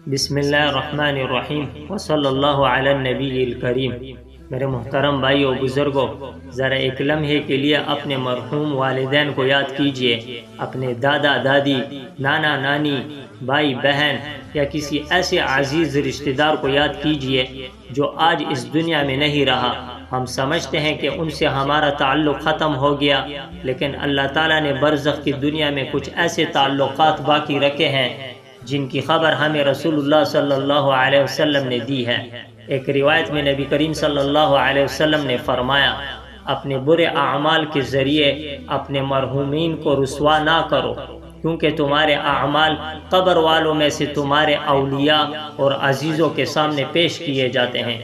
بسم اللہ الرحمن الرحیم وصلی اللہ علی النبی الکریم۔ میرے محترم بھائیو بزرگوں، ذرا ایک لمحے کے لیے اپنے مرحوم والدین کو یاد کیجئے، اپنے دادا دادی، نانا نانی، بھائی بہن یا کسی ایسے عزیز رشتہ دار کو یاد کیجئے جو آج اس دنیا میں نہیں رہا۔ ہم سمجھتے ہیں کہ ان سے ہمارا تعلق ختم ہو گیا، لیکن اللہ تعالیٰ نے برزخ کی دنیا میں کچھ ایسے تعلقات باقی رکھے ہیں جن کی خبر ہمیں رسول اللہ صلی اللہ علیہ وسلم نے دی ہے۔ ایک روایت میں نبی کریم صلی اللہ علیہ وسلم نے فرمایا، اپنے برے اعمال کے ذریعے اپنے مرحومین کو رسوا نہ کرو، کیونکہ تمہارے اعمال قبر والوں میں سے تمہارے اولیاء اور عزیزوں کے سامنے پیش کیے جاتے ہیں۔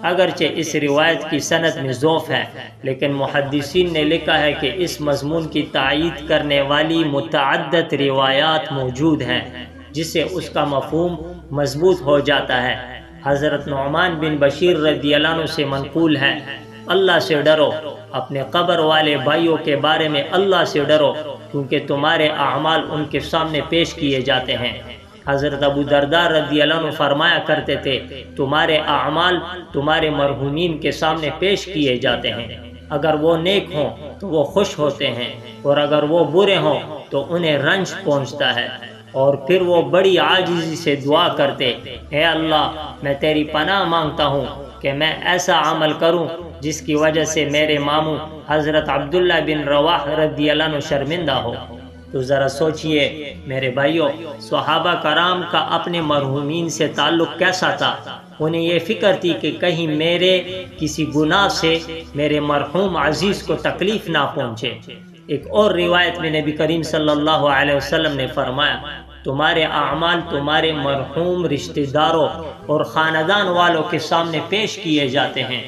اگرچہ اس روایت کی سند میں ضعف ہے، لیکن محدثین نے لکھا ہے کہ اس مضمون کی تائید کرنے والی متعدد روایات موجود ہیں، جس سے اس کا مفہوم مضبوط ہو جاتا ہے۔ حضرت نعمان بن بشیر رضی اللہ عنہ سے منقول ہے، اللہ سے ڈرو، اپنے قبر والے بھائیوں کے بارے میں اللہ سے ڈرو، کیونکہ تمہارے اعمال ان کے سامنے پیش کیے جاتے ہیں۔ حضرت ابو درداء رضی اللہ عنہ فرمایا کرتے تھے، تمہارے اعمال تمہارے مرحومین کے سامنے پیش کیے جاتے ہیں، اگر وہ نیک ہوں تو وہ خوش ہوتے ہیں، اور اگر وہ برے ہوں تو انہیں رنج پہنچتا ہے، اور پھر وہ بڑی عاجزی سے دعا کرتے، اے اللہ میں تیری پناہ مانگتا ہوں کہ میں ایسا عمل کروں جس کی وجہ سے میرے ماموں حضرت عبداللہ بن رواح رضی اللہ عنہ شرمندہ ہو۔ تو ذرا سوچئے میرے بھائیوں، صحابہ کرام کا اپنے مرحومین سے تعلق کیسا تھا؟ انہیں یہ فکر تھی کہ کہیں میرے کسی گناہ سے میرے مرحوم عزیز کو تکلیف نہ پہنچے۔ ایک اور روایت میں نبی کریم صلی اللہ علیہ وسلم نے فرمایا، تمہارے اعمال تمہارے مرحوم رشتہ داروں اور خاندان والوں کے سامنے پیش کیے جاتے ہیں،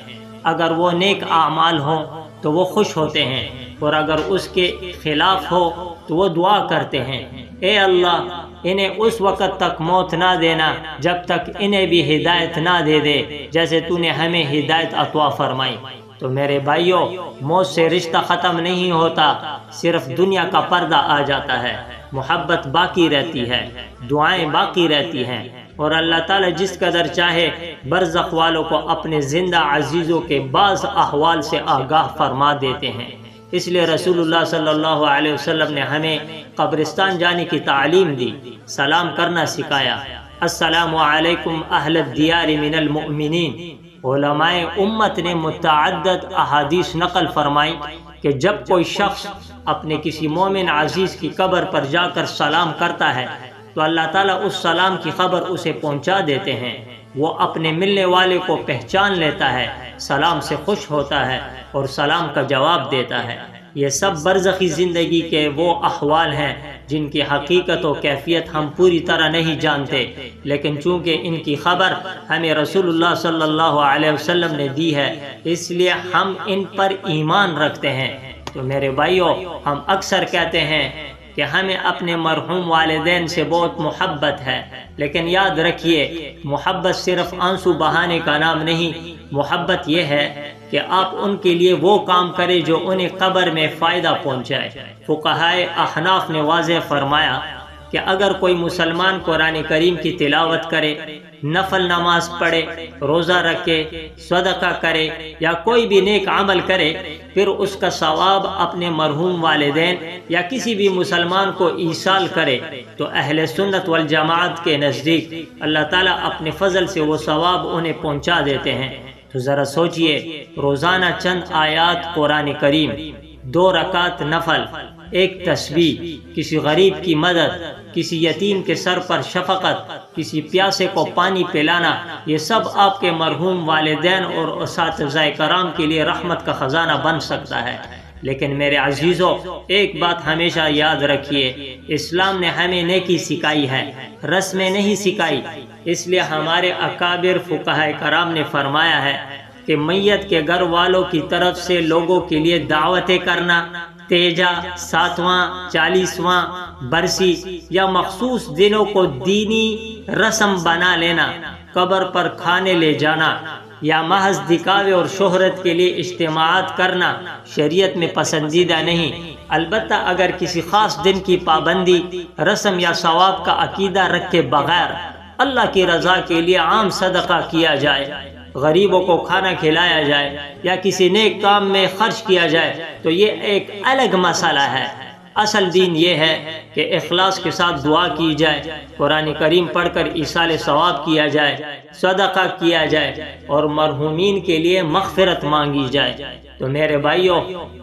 اگر وہ نیک اعمال ہوں تو وہ خوش ہوتے ہیں، اور اگر اس کے خلاف ہو تو وہ دعا کرتے ہیں، اے اللہ انہیں اس وقت تک موت نہ دینا جب تک انہیں بھی ہدایت نہ دے دے جیسے تو نے ہمیں ہدایت عطا فرمائی۔ تو میرے بھائیوں، موت سے رشتہ ختم نہیں ہوتا، صرف دنیا کا پردہ آ جاتا ہے، محبت باقی رہتی ہے، دعائیں باقی رہتی ہیں، اور اللہ تعالیٰ جس قدر چاہے برزخ والوں کو اپنے زندہ عزیزوں کے بعض احوال سے آگاہ فرما دیتے ہیں۔ اس لیے رسول اللہ صلی اللہ علیہ وسلم نے ہمیں قبرستان جانے کی تعلیم دی، سلام کرنا سکھایا، السلام علیکم اہل الدیار من المؤمنین۔ علماء امت نے متعدد احادیث نقل فرمائی کہ جب کوئی شخص اپنے کسی مومن عزیز کی قبر پر جا کر سلام کرتا ہے تو اللہ تعالیٰ اس سلام کی خبر اسے پہنچا دیتے ہیں، وہ اپنے ملنے والے کو پہچان لیتا ہے، سلام سے خوش ہوتا ہے اور سلام کا جواب دیتا ہے۔ یہ سب برزخی زندگی کے وہ احوال ہیں جن کی حقیقت و کیفیت ہم پوری طرح نہیں جانتے، لیکن چونکہ ان کی خبر ہمیں رسول اللہ صلی اللہ علیہ وسلم نے دی ہے، اس لیے ہم ان پر ایمان رکھتے ہیں۔ تو میرے بھائیوں، ہم اکثر کہتے ہیں کہ ہمیں اپنے مرحوم والدین سے بہت محبت ہے، لیکن یاد رکھیے محبت صرف آنسو بہانے کا نام نہیں، محبت یہ ہے کہ آپ ان کے لیے وہ کام کریں جو انہیں قبر میں فائدہ پہنچائے۔ فقہائے احناف نے واضح فرمایا کہ اگر کوئی مسلمان قرآن کریم کی تلاوت کرے، نفل نماز پڑھے، روزہ رکھے، صدقہ کرے یا کوئی بھی نیک عمل کرے، پھر اس کا ثواب اپنے مرحوم والدین یا کسی بھی مسلمان کو ایصال کرے تو اہل سنت والجماعت کے نزدیک اللہ تعالیٰ اپنے فضل سے وہ ثواب انہیں پہنچا دیتے ہیں۔ تو ذرا سوچئے، روزانہ چند آیات قرآن کریم، 2 رکعت نفل، ایک تسبیح، کسی غریب کی مدد، کسی یتیم کے سر پر شفقت، کسی پیاسے کو پانی پلانا، یہ سب آپ کے مرحوم والدین اور اساتذہ کرام کے لیے رحمت کا خزانہ بن سکتا ہے۔ لیکن میرے عزیزوں، ایک بات ہمیشہ یاد رکھیے، اسلام نے ہمیں نیکی سکھائی ہے، رسمیں نہیں سکھائی۔ اس لیے ہمارے اکابر فقہائے کرام نے فرمایا ہے کہ میت کے گھر والوں کی طرف سے لوگوں کے لیے دعوتیں کرنا، تیجا، 7واں، 40واں برسی یا مخصوص دنوں کو دینی رسم بنا لینا، قبر پر کھانے لے جانا یا محض دکھاوے اور شہرت کے لیے اجتماعات کرنا شریعت میں پسندیدہ نہیں۔ البتہ اگر کسی خاص دن کی پابندی، رسم یا ثواب کا عقیدہ رکھے بغیر اللہ کی رضا کے لیے عام صدقہ کیا جائے، غریبوں کو کھانا کھلایا جائے یا کسی نیک کام میں خرچ کیا جائے تو یہ ایک الگ مسئلہ ہے۔ اصل دین یہ ہے کہ اخلاص کے ساتھ دعا کی جائے، قرآن کریم پڑھ کر ایصال ثواب کیا جائے، صدقہ کیا جائے اور مرحومین کے لیے مغفرت مانگی جائے۔ تو میرے بھائیوں،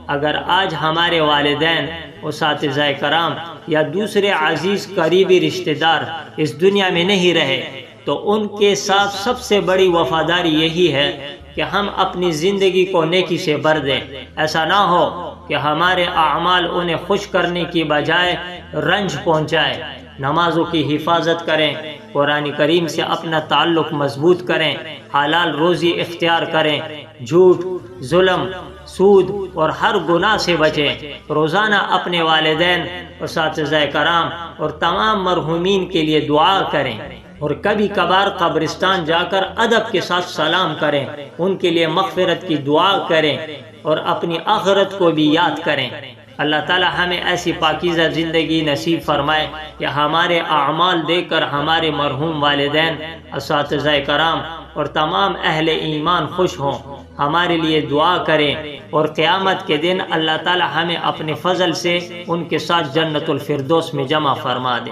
اگر آج ہمارے والدین، اساتذہ کرام یا دوسرے عزیز قریبی رشتہ دار اس دنیا میں نہیں رہے تو ان کے ساتھ سب سے بڑی وفاداری یہی ہے کہ ہم اپنی زندگی کو نیکی سے بھر دیں۔ ایسا نہ ہو کہ ہمارے اعمال انہیں خوش کرنے کی بجائے رنج پہنچائے۔ نمازوں کی حفاظت کریں، قرآن کریم سے اپنا تعلق مضبوط کریں، حلال روزی اختیار کریں، جھوٹ، ظلم، سود اور ہر گناہ سے بچیں۔ روزانہ اپنے والدین، اساتذہ کرام اور تمام مرحومین کے لیے دعا کریں اور کبھی کبھار قبرستان جا کر ادب کے ساتھ سلام کریں، ان کے لیے مغفرت کی دعا کریں اور اپنی آخرت کو بھی یاد کریں۔ اللہ تعالی ہمیں ایسی پاکیزہ زندگی نصیب فرمائے کہ ہمارے اعمال دیکھ کر ہمارے مرحوم والدین، اساتذہ کرام اور تمام اہل ایمان خوش ہوں، ہمارے لیے دعا کریں اور قیامت کے دن اللہ تعالی ہمیں اپنے فضل سے ان کے ساتھ جنت الفردوس میں جمع فرما دے۔